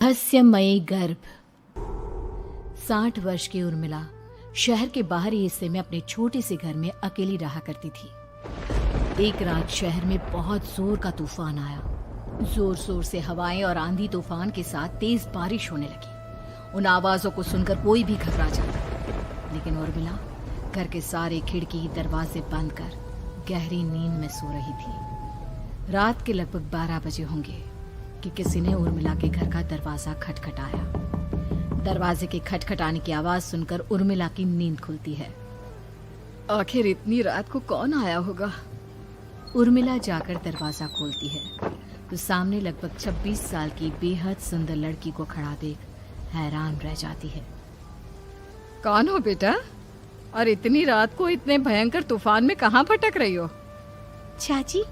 रहस्यमयी गर्भ। 60 वर्ष की उर्मिला शहर के बाहरी हिस्से में अपने छोटे से घर में अकेली रहा करती थी। एक रात शहर में बहुत जोर का तूफान आया। जोर जोर से हवाएं और आंधी तूफान के साथ तेज बारिश होने लगी। उन आवाजों को सुनकर कोई भी घबरा जाता, लेकिन उर्मिला घर के सारे खिड़की दरवाजे बंद कर गहरी नींद में सो रही थी। रात के लगभग 12 बजे होंगे कि किसी ने उर्मिला के घर का दरवाजा खटखटाया। दरवाजे के खटखटाने की आवाज सुनकर उर्मिला की नींद खुलती है। आखिर इतनी रात को कौन आया होगा? उर्मिला जाकर दरवाजा खोलती है तो सामने लगभग 26 साल की बेहद सुंदर लड़की को खड़ा देख हैरान रह जाती है। कौन हो बेटा? और इतनी रात को इतने भयंकर तूफान में कहाँ भटक रही हो? चाची,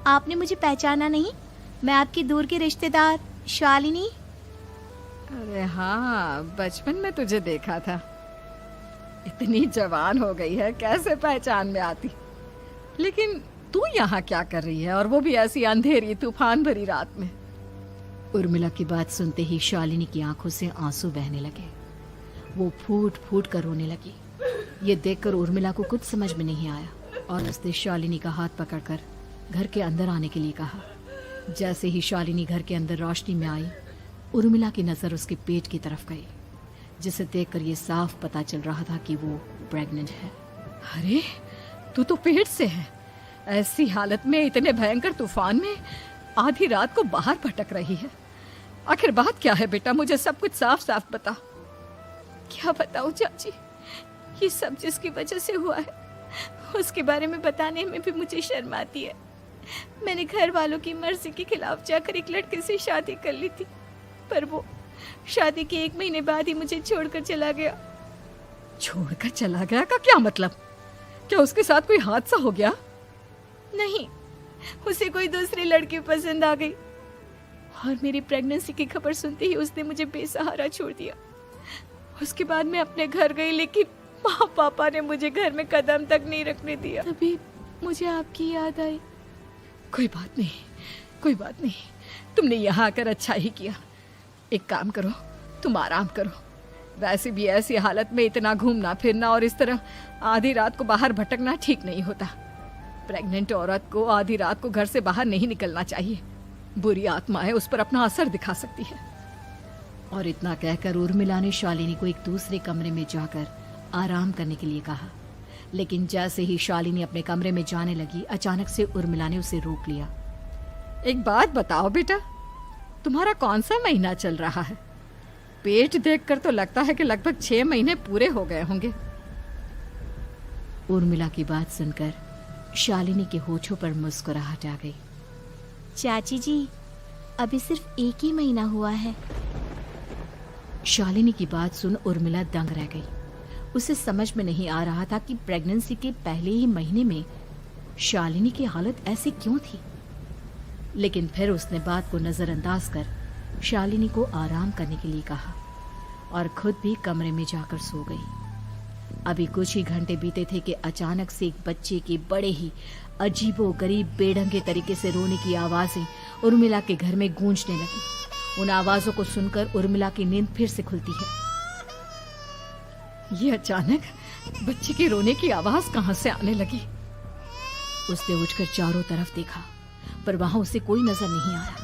आपने मुझे पहचाना नहीं? मैं आपकी दूर की रिश्तेदार शालिनी। अरे हाँ, बचपन में तुझे देखा था। इतनी जवान हो गई है, कैसे पहचान में आती? लेकिन तू यहाँ क्या कर रही है, और वो भी ऐसी अंधेरी तूफान भरी रात में? उर्मिला की बात सुनते ही शालिनी की आंखों से आंसू बहने लगे। वो फूट फूट कर रोने लगी। ये देखकर उर्मिला को कुछ समझ में नहीं आया और उसने शालिनी का हाथ पकड़कर घर के अंदर आने के लिए कहा। जैसे ही शालिनी घर के अंदर रोशनी में आई, उर्मिला की नजर उसके पेट की तरफ गई, जिसे देखकर ये साफ पता चल रहा था कि वो प्रेग्नेंट है। अरे, तू तो पेट से है। ऐसी हालत में इतने भयंकर तूफान में आधी रात को बाहर भटक रही है। आखिर बात क्या है बेटा? मुझे सब कुछ साफ साफ बता। क्या बताऊं चाची, ये सब जिसकी वजह से हुआ है उसके बारे में बताने में भी मुझे शर्म आती है। मैंने घर वालों की मर्जी के खिलाफ जाकर एक लड़के से शादी कर ली थी, पर वो शादी के 1 महीने बाद ही मुझे छोड़कर चला गया। छोड़कर चला गया का क्या मतलब? क्या उसके साथ कोई हादसा हो गया? नहीं, उसे कोई दूसरी लड़की पसंद आ गई और मेरी प्रेगनेंसी की खबर सुनते ही उसने मुझे बेसहारा छोड़ दिया। उसके बाद मैं अपने घर गई, लेकिन माँ पापा ने मुझे घर में कदम तक नहीं रखने दिया। तभी मुझे आपकी याद आई। कोई बात नहीं, कोई बात नहीं। तुमने यहाँ आकर अच्छा ही किया। एक काम करो, तुम आराम करो। वैसे भी ऐसी हालत में इतना घूमना फिरना और इस तरह आधी रात को बाहर भटकना ठीक नहीं होता। प्रेग्नेंट औरत को आधी रात को घर से बाहर नहीं निकलना चाहिए। बुरी आत्माएं उस पर अपना असर दिखा सकती है। और इतना कहकर उर्मिला ने शालिनी को एक दूसरे कमरे में जाकर आराम करने के लिए कहा। लेकिन जैसे ही शालिनी अपने कमरे में जाने लगी, अचानक से उर्मिला ने उसे रोक लिया। एक बात बताओ बेटा, तुम्हारा कौन सा महीना चल रहा है? पेट देखकर तो लगता है कि लगभग 6 महीने पूरे हो गए होंगे। उर्मिला की बात सुनकर शालिनी के होठों पर मुस्कुराहट आ गई। चाची जी, अभी सिर्फ 1 ही महीना हुआ है। शालिनी की बात सुन उर्मिला दंग रह गई। उसे समझ में नहीं आ रहा था कि प्रेगनेंसी के पहले ही महीने में शालिनी की हालत ऐसी क्यों थी। लेकिन फिर उसने बात को नजरअंदाज कर शालिनी को आराम करने के लिए कहा और खुद भी कमरे में जाकर सो गई। अभी कुछ ही घंटे बीते थे कि अचानक से एक बच्चे के बड़े ही अजीबोगरीब बेढंगे तरीके से रोने की आवाजें उर्मिला के घर में गूंजने लगी। उन आवाजों को सुनकर उर्मिला की नींद फिर से खुलती है। ये अचानक बच्चे के रोने की आवाज कहां से आने लगी? उसने उठकर चारों तरफ देखा, पर वहां उसे कोई नजर नहीं आया।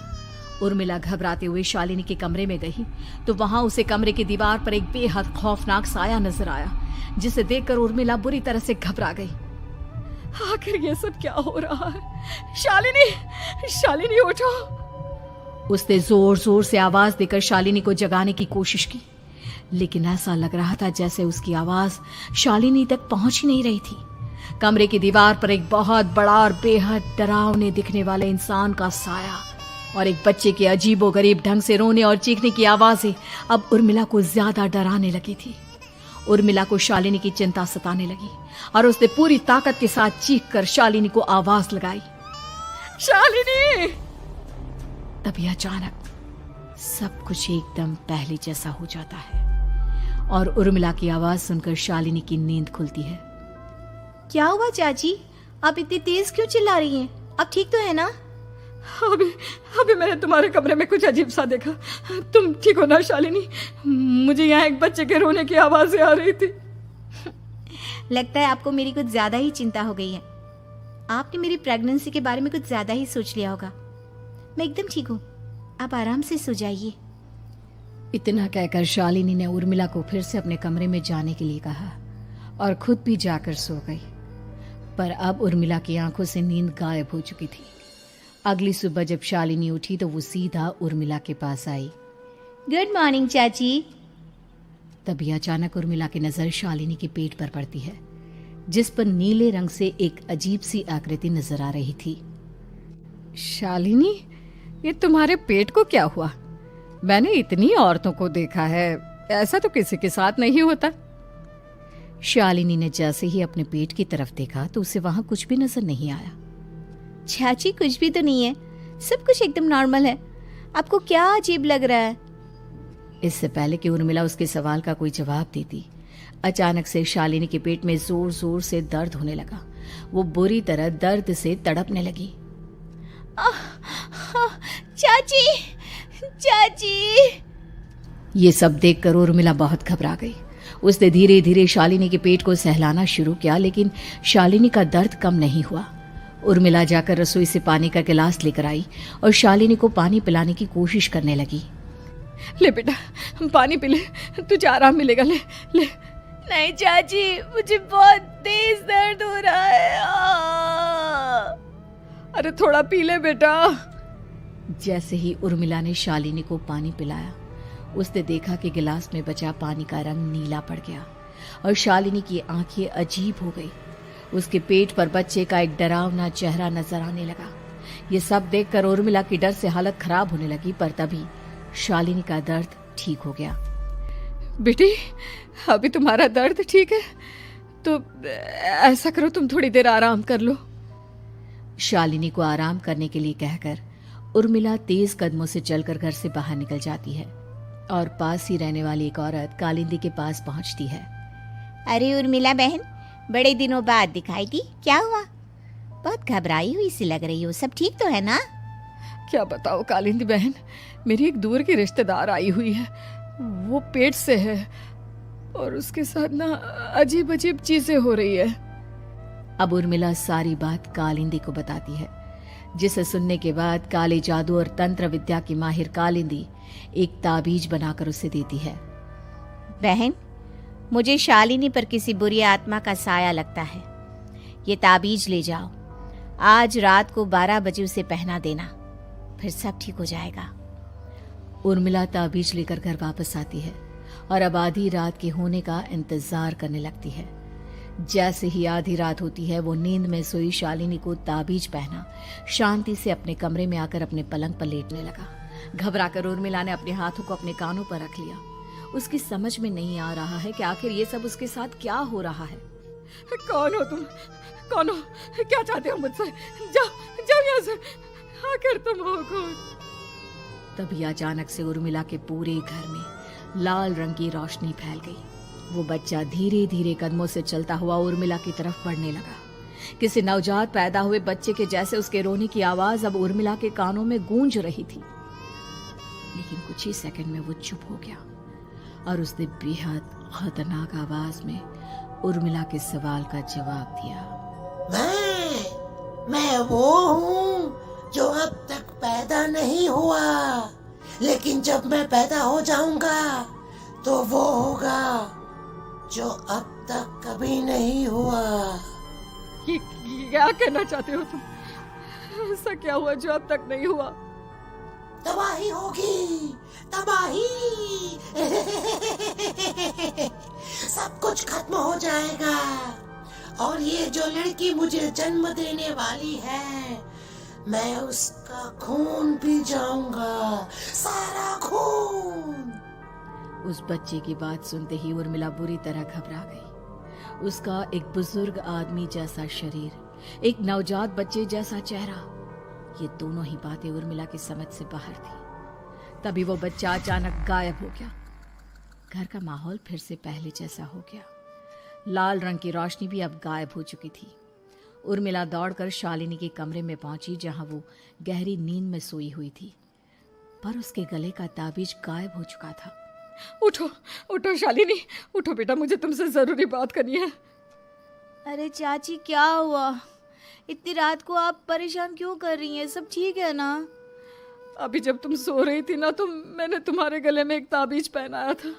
उर्मिला घबराते हुए शालिनी के कमरे में गई तो वहां उसे कमरे की दीवार पर एक बेहद खौफनाक साया नजर आया, जिसे देखकर उर्मिला बुरी तरह से घबरा गई। आखिर ये सब क्या हो रहा है? शालिनी, शालिनी उठो! उसने जोर जोर से आवाज देकर शालिनी को जगाने की कोशिश की, लेकिन ऐसा लग रहा था जैसे उसकी आवाज शालिनी तक पहुंच ही नहीं रही थी। कमरे की दीवार पर एक बहुत बड़ा और बेहद डरावने दिखने वाले इंसान का साया और एक बच्चे के अजीबोगरीब ढंग से रोने और चीखने की आवाजें अब उर्मिला को ज्यादा डराने लगी थी। उर्मिला को शालिनी की चिंता सताने लगी और उसने पूरी ताकत के साथ चीखकर शालिनी को आवाज लगाई, शालिनी! तभी अचानक सब कुछ एकदम पहले जैसा हो जाता है और उर्मिला की आवाज सुनकर शालिनी की नींद खुलती है। क्या हुआ चाची? आप इतनी तेज क्यों चिल्ला रही हैं? अब ठीक तो है ना? अभी अभी मैंने तुम्हारे कमरे में कुछ अजीब सा देखा। तुम ठीक हो ना शालिनी? मुझे यहाँ एक बच्चे के रोने की आवाज़ें आ रही थी। लगता है आपको मेरी कुछ ज़्यादा ही चिंता हो गई है। आपने मेरी प्रेगनेंसी के बारे में कुछ ज़्यादा ही सोच लिया होगा। मैं एकदम ठीक हूँ, आप आराम से सो जाइए। इतना कहकर शालिनी ने उर्मिला को फिर से अपने कमरे में जाने के लिए कहा और खुद भी जाकर सो गई। पर अब उर्मिला की आंखों से नींद गायब हो चुकी थी। अगली सुबह जब शालिनी उठी तो वो सीधा उर्मिला के पास आई। गुड मॉर्निंग चाची। तभी अचानक उर्मिला की नजर शालिनी के पेट पर पड़ती है, जिस पर नीले रंग से एक अजीब सी आकृति नजर आ रही थी। शालिनी, ये तुम्हारे पेट को क्या हुआ? मैंने इतनी औरतों को देखा है, ऐसा तो किसी के साथ नहीं होता। शालिनी ने जैसे ही अपने पेट की तरफ देखा तो उसे वहां कुछ भी नजर नहीं आया। चाची कुछ भी तो नहीं है, सब कुछ एकदम नॉर्मल है। आपको क्या अजीब लग रहा है? इससे पहले कि उर्मिला उसके सवाल का कोई जवाब देती, अचानक से शालिनी के पेट में जोर जोर से दर्द होने लगा। वो बुरी तरह दर्द से तड़पने लगी। चाची, चाची। ये सब देखकर उर्मिला बहुत घबरा गई। उसने धीरे धीरे शालिनी के पेट को सहलाना शुरू किया, लेकिन शालिनी का दर्द कम नहीं हुआ। उर्मिला जाकर रसोई से पानी का गिलास लेकर आई और शालिनी को पानी पिलाने की कोशिश करने लगी। ले बेटा, पानी पी ले, तुझे आराम मिलेगा। ले ले। नहीं चाची, मुझे बहुत तेज दर्द हो रहा है। अरे थोड़ा पी ले बेटा। जैसे ही उर्मिला ने शालिनी को पानी पिलाया, उसने देखा कि गिलास में बचा पानी का रंग नीला पड़ गया और शालिनी की आंखें अजीब हो गई। उसके पेट पर बच्चे का एक डरावना चेहरा नजर आने लगा। ये सब देखकर उर्मिला की डर से हालत खराब होने लगी, पर तभी शालिनी का दर्द ठीक हो गया। बेटी, अभी तुम्हारा दर्द ठीक है तो ऐसा करो, तुम थोड़ी देर आराम कर लो। शालिनी को आराम करने के लिए कहकर उर्मिला तेज कदमों से चलकर घर से बाहर निकल जाती है और पास ही रहने वाली एक औरत कालिंदी के पास पहुंचती है। अरे उर्मिला बहन, बड़े दिनों बाद दिखाई दी, क्या हुआ? बहुत घबराई हुई सी लग रही हो, सब ठीक तो है ना? क्या बताओ कालिंदी बहन, मेरी एक दूर की रिश्तेदार आई हुई है। वो पेट से है और उसके साथ ना अजीब अजीब चीजें हो रही है। अब उर्मिला सारी बात कालिंदी को बताती है, जिसे सुनने के बाद काले जादू और तंत्र विद्या की माहिर कालिंदी एक ताबीज बनाकर उसे देती है। बहन, मुझे शालिनी पर किसी बुरी आत्मा का साया लगता है। ये ताबीज ले जाओ, आज रात को 12 बजे उसे पहना देना, फिर सब ठीक हो जाएगा। उर्मिला ताबीज लेकर घर वापस आती है और अब आधी रात के होने का इंतजार करने लगती है। जैसे ही आधी रात होती है, वो नींद में सोई शालिनी को ताबीज पहना शांति से अपने कमरे में आकर अपने पलंग पर लेटने लगा। घबराकर उर्मिला ने अपने हाथों को अपने कानों पर रख लिया। उसकी समझ में नहीं आ रहा है कि आखिर ये सब उसके साथ क्या हो रहा है। कौन हो तुम? कौन हो? क्या चाहते हो मुझसे? जाओ जाओ यहाँ से, आखिर तुम हो कौन? तभी अचानक से उर्मिला के पूरे घर में लाल रंग की रोशनी फैल गई। वो बच्चा धीरे धीरे कदमों से चलता हुआ उर्मिला की तरफ बढ़ने लगा। किसी नवजात पैदा हुए बच्चे के जैसे उसके रोने की आवाज अब उर्मिला के कानों में गूंज रही थी। लेकिन कुछ ही सेकंड में वो चुप हो गया और उसने बेहद खतरनाक आवाज में उर्मिला के सवाल का जवाब दिया। मैं वो हूँ जो अब तक पैदा नहीं हुआ, लेकिन जब मैं पैदा हो जाऊंगा तो वो होगा जो अब तक कभी नहीं हुआ। ये क्या कहना चाहते हो तुम? ऐसा क्या हुआ जो अब तक नहीं हुआ? तबाही होगी, तबाही। सब कुछ खत्म हो जाएगा और ये जो लड़की मुझे जन्म देने वाली है, मैं उसका खून पी जाऊंगा, सारा खून। उस बच्चे की बात सुनते ही उर्मिला बुरी तरह घबरा गई। उसका एक बुजुर्ग आदमी जैसा शरीर, एक नवजात बच्चे जैसा चेहरा, ये दोनों ही बातें उर्मिला की समझ से बाहर थी। तभी वो बच्चा अचानक गायब हो गया। घर का माहौल फिर से पहले जैसा हो गया। लाल रंग की रोशनी भी अब गायब हो चुकी थी। उर्मिला दौड़कर शालिनी के कमरे में पहुंची, जहां वो गहरी नींद में सोई हुई थी, पर उसके गले का ताबीज गायब हो चुका था। उठो उठो शालिनी, उठो बेटा, मुझे तुमसे जरूरी बात करनी है। अरे चाची क्या हुआ? इतनी रात को आप परेशान क्यों कर रही हैं? सब ठीक है ना? अभी जब तुम सो रही थी ना, तो मैंने तुम्हारे गले में एक ताबीज पहनाया था।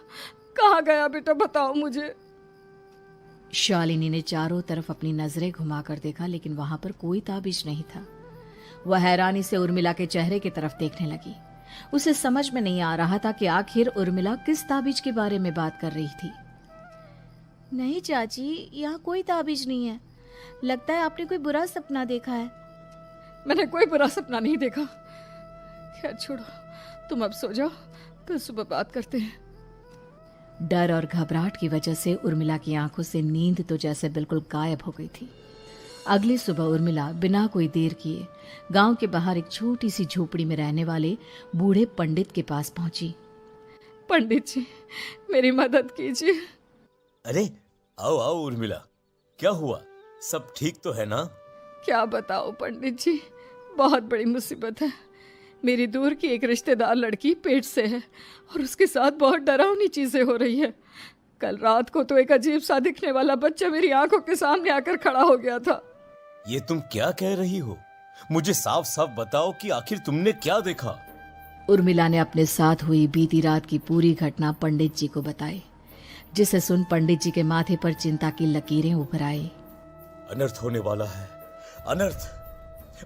कहाँ गया बेटा, बताओ मुझे। शालिनी ने चारों तरफ अपनी नजरें घुमाकर देखा, लेकिन वहां पर कोई ताबीज नहीं था। वह हैरानी से उर्मिला के चेहरे की तरफ देखने लगी। उसे समझ में नहीं आ रहा था कि आखिर उर्मिला किस ताबीज के बारे में बात कर रही थी। नहीं चाची, यहाँ कोई ताबीज नहीं है। लगता है आपने कोई बुरा सपना देखा है। मैंने कोई बुरा सपना नहीं देखा। खैर छोड़ो, तुम अब सो जाओ, कल सुबह बात करते हैं। डर और घबराहट की वजह से उर्मिला की आंखों से नींद तो जैसे बिल्कुल गायब हो गई थी। अगली सुबह उर्मिला बिना कोई देर किए गांव के बाहर एक छोटी सी झोपड़ी में रहने वाले बूढ़े पंडित के पास पहुंची। पंडित जी, मेरी मदद कीजिए। अरे आओ आओ उर्मिला, क्या हुआ? सब ठीक तो है ना? क्या बताओ पंडित जी, बहुत बड़ी मुसीबत है। मेरी दूर की एक रिश्तेदार लड़की पेट से है और उसके साथ बहुत डरावनी चीजें हो रही है। कल रात को तो एक अजीब सा दिखने वाला बच्चा मेरी आंखों के सामने आकर खड़ा हो गया था। ये तुम क्या कह रही हो? मुझे साफ साफ बताओ कि आखिर तुमने क्या देखा? उर्मिला ने अपने साथ हुई बीती रात की पूरी घटना पंडित जी को बताई, जिसे सुन पंडित जी के माथे पर चिंता की लकीरें उभर आई। अनर्थ होने वाला है, अनर्थ।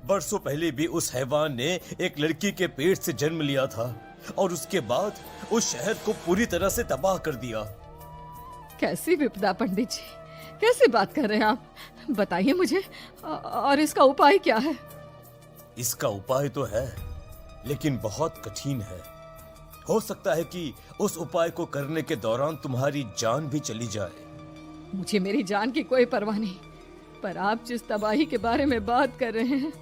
बरसों पहले भी उस हैवान ने एक लड़की के पेट से जन्म लिया था और उसके बाद उस शहर को पूरी तरह से तबाह कर दिया। कैसी विपदा पंडित जी, कैसी बात कर रहे हैं आप? बताइए मुझे, और इसका उपाय क्या है? इसका उपाय तो है, लेकिन बहुत कठिन है। हो सकता है कि उस उपाय को करने के दौरान तुम्हारी जान भी चली जाए। मुझे मेरी जान की कोई परवाह नहीं, पर आप जिस तबाही के बारे में बात कर रहे हैं,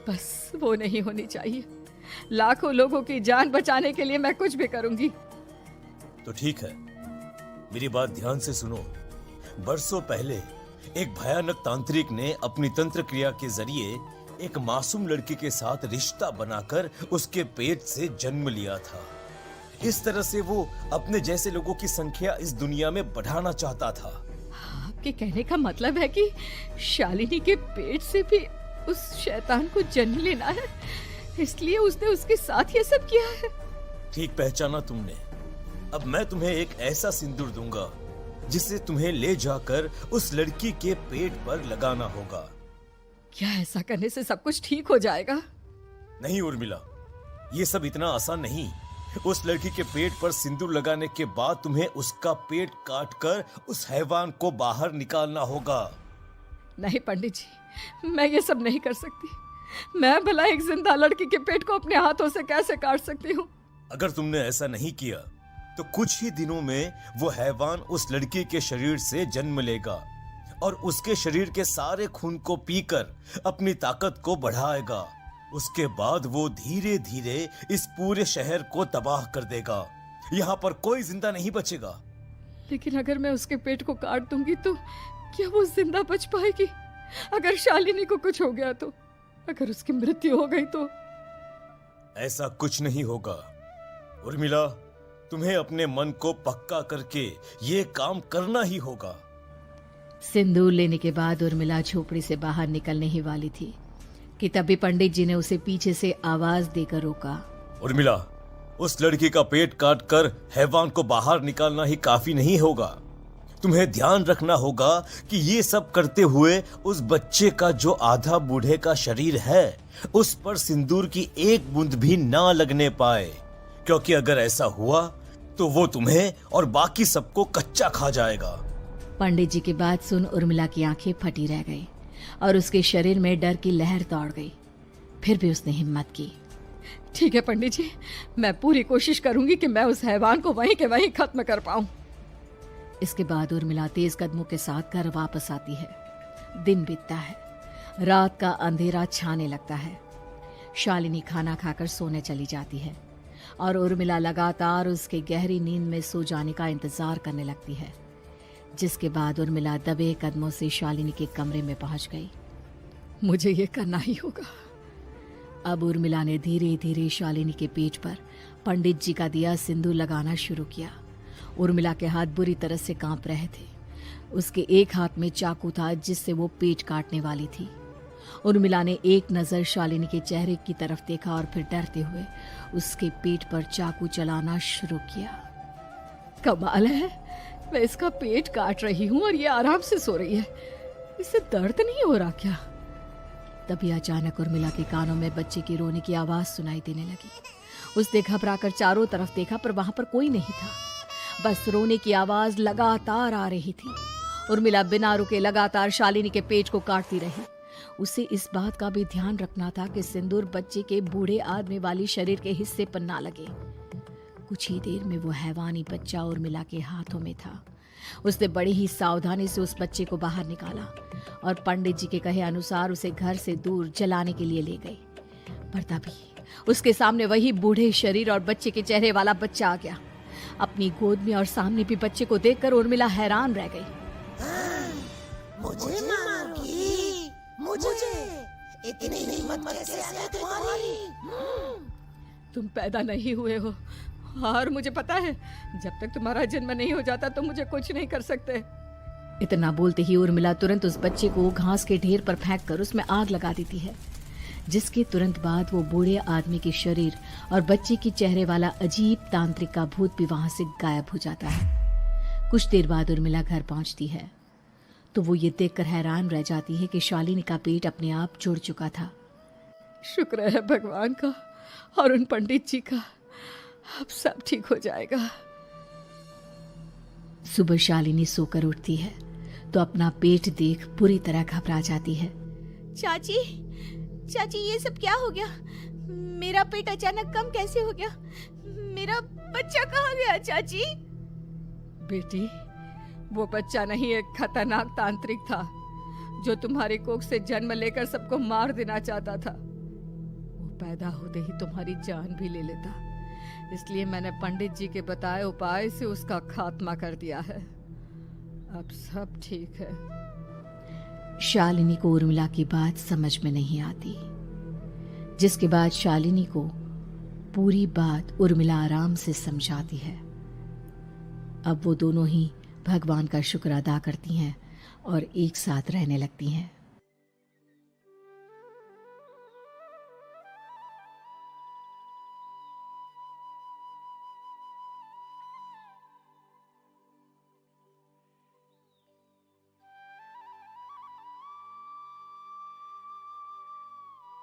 बस वो नहीं होनी चाहिए। लाखों लोगों की जान बचाने के लिए मैं कुछ भी करूंगी। तो ठीक है, मेरी बात ध्यान से सुनो। बरसों पहले एक भयानक तांत्रिक ने अपनी तंत्र क्रिया के जरिए एक मासूम लड़की के साथ रिश्ता बनाकर उसके पेट से जन्म लिया था। इस तरह से वो अपने जैसे लोगों की संख्या इस दुनिया में बढ़ाना चाहता था। आपके कहने का मतलब है कि शालिनी के पेट से भी उस शैतान को जन्म लेना है, इसलिए उसने उसके साथ ये सब किया है। ठीक पहचाना तुमने। अब मैं तुम्हें एक ऐसा सिंदूर दूंगा जिसे तुम्हें ले जाकर उस लड़की के पेट पर लगाना होगा। क्या ऐसा करने से सब कुछ ठीक हो जाएगा? नहीं उर्मिला, ये सब इतना आसान नहीं। उस लड़की के पेट पर सिंदूर लगाने के बाद तुम्हें उसका पेट काटकर उस हैवान को बाहर निकालना होगा। नहीं पंडित जी, मैं ये सब नहीं कर सकती। मैं भला एक जिंदा लड़की के पेट को अपने हाथों से कैसे काट सकती हूँ? अगर तुमने ऐसा नहीं किया तो कुछ ही दिनों में वो हैवान उस लड़की के शरीर से जन्म लेगा और उसके शरीर के सारे खून को पीकर अपनी ताकत को बढ़ाएगा। उसके बाद वो धीरे धीरे इस पूरे शहर को तबाह कर देगा। यहाँ पर कोई जिंदा नहीं बचेगा। लेकिन अगर मैं उसके पेट को काट दूंगी तो क्या वो जिंदा बच पाएगी? अगर शालिनी को कुछ हो गया तो, अगर उसकी मृत्यु हो गई तो? ऐसा कुछ नहीं होगा उर्मिला, तुम्हें अपने मन को पक्का करके ये काम करना ही होगा। सिंदूर लेने के बाद उर्मिला झोपड़ी से बाहर निकलने ही वाली थी कि तभी पंडित जी ने उसे पीछे से आवाज देकर रोका। उर्मिला, उस लड़की का पेट काटकर हैवान को बाहर निकालना ही काफी नहीं होगा। तुम्हें ध्यान रखना होगा कि ये सब करते हुए उस बच्चे का जो आधा बूढ़े का शरीर है उस पर सिंदूर की एक बूंद भी ना लगने पाए, क्योंकि अगर ऐसा हुआ तो वो तुम्हें और बाकी सबको कच्चा खा जाएगा। पंडित जी की बात सुन उर्मिला की आंखें फटी रह गई और उसके शरीर में डर की लहर दौड़ गई। फिर भी उसने हिम्मत की। ठीक है पंडित जी, मैं पूरी कोशिश करूंगी कि मैं उस हैवान को वहीं के वहीं खत्म कर पाऊं। इसके बाद उर्मिला तेज कदमों के साथ घर वापस आती है। दिन बीतता है, रात का अंधेरा छाने लगता है। शालिनी खाना खाकर सोने चली जाती है और उर्मिला लगातार उसके गहरी नींद में सो जाने का इंतजार करने लगती है, जिसके बाद उर्मिला दबे कदमों से शालिनी के कमरे में पहुंच गई। मुझे ये करना ही होगा। अब उर्मिला ने धीरे धीरे शालिनी के पेट पर पंडित जी का दिया सिंदूर लगाना शुरू किया। उर्मिला के हाथ बुरी तरह से कांप रहे थे। उसके एक हाथ में चाकू था जिससे वो पेट काटने वाली थी। उर्मिला ने एक नजर शालिनी के चेहरे की तरफ देखा और फिर डरते हुए उसके पेट पर चाकू चलाना शुरू किया। कमाल है, मैं इसका पेट काट रही हूँ और ये आराम से सो रही है। इसे दर्द नहीं हो रहा क्या? तभी अचानक उर्मिला के कानों में बच्चे की रोने की आवाज सुनाई देने लगी। उसने घबराकर चारों तरफ देखा पर वहां पर कोई नहीं था। बस रोने की आवाज लगातार आ रही थी। उर्मिला बिना रुके लगातार शालिनी के पेट को काटती रही। उसे इस बात का भी ध्यान रखना था कि सिंदूर बच्चे के बूढ़े आदमी वाली शरीर के हिस्से पर ना लगे। कुछ ही देर में वो हैवानी बच्चा उर्मिला के हाथों में था। उसने बड़ी ही सावधानी से उस बच्चे को बाहर निकाला और पंडित जी के कहे अनुसार उसे घर से दूर जलाने के लिए ले गई। पर तभी उसके सामने वही बूढ़े शरीर और बच्चे के चेहरे वाला बच्चा आ गया। अपनी गोद में और सामने भी बच्चे को देखकर उर्मिला हैरान रह गई। मुझे मारोगी? मुझे इतनी हिम्मत कैसे आ गई तुम्हारी? तुम पैदा नहीं हुए हो और मुझे पता है जब तक तुम्हारा जन्म नहीं हो जाता तो मुझे कुछ नहीं कर सकते। इतना बोलते ही उर्मिला तुरंत उस बच्चे को घास के ढेर पर फेंककर उसमें आग लगा देती है, जिसके तुरंत बाद वो बूढ़े आदमी के शरीर और बच्चे के चेहरे वाला अजीब तांत्रिक का भूत भी वहां से गायब हो जाता है। कुछ देर बाद उर्मिला घर पहुंचती है तो वो ये देखकर हैरान रह जाती है कि शालिनी का पेट अपने आप जुड़ चुका था। शुक्र है भगवान का और उन पंडित जी का, अब सब ठीक हो जाएगा। सुबह शालिनी सोकर उठती है तो अपना पेट देख बुरी तरह घबरा जाती है। चाची, चाची ये सब क्या हो गया? मेरा पेट अचानक कम कैसे हो गया? मेरा बच्चा कहाँ गया चाची? बेटी, वो बच्चा नहीं, एक खतरनाक तांत्रिक था जो तुम्हारी कोख से जन्म लेकर सबको मार देना चाहता था। वो पैदा होते ही तुम्हारी जान भी ले लेता, इसलिए मैंने पंडित जी के बताए उपाय से उसका खात्मा कर दिया है। अब सब ठीक है। शालिनी को उर्मिला की बात समझ में नहीं आती, जिसके बाद शालिनी को पूरी बात उर्मिला आराम से समझाती है। अब वो दोनों ही भगवान का शुक्र अदा करती हैं और एक साथ रहने लगती हैं।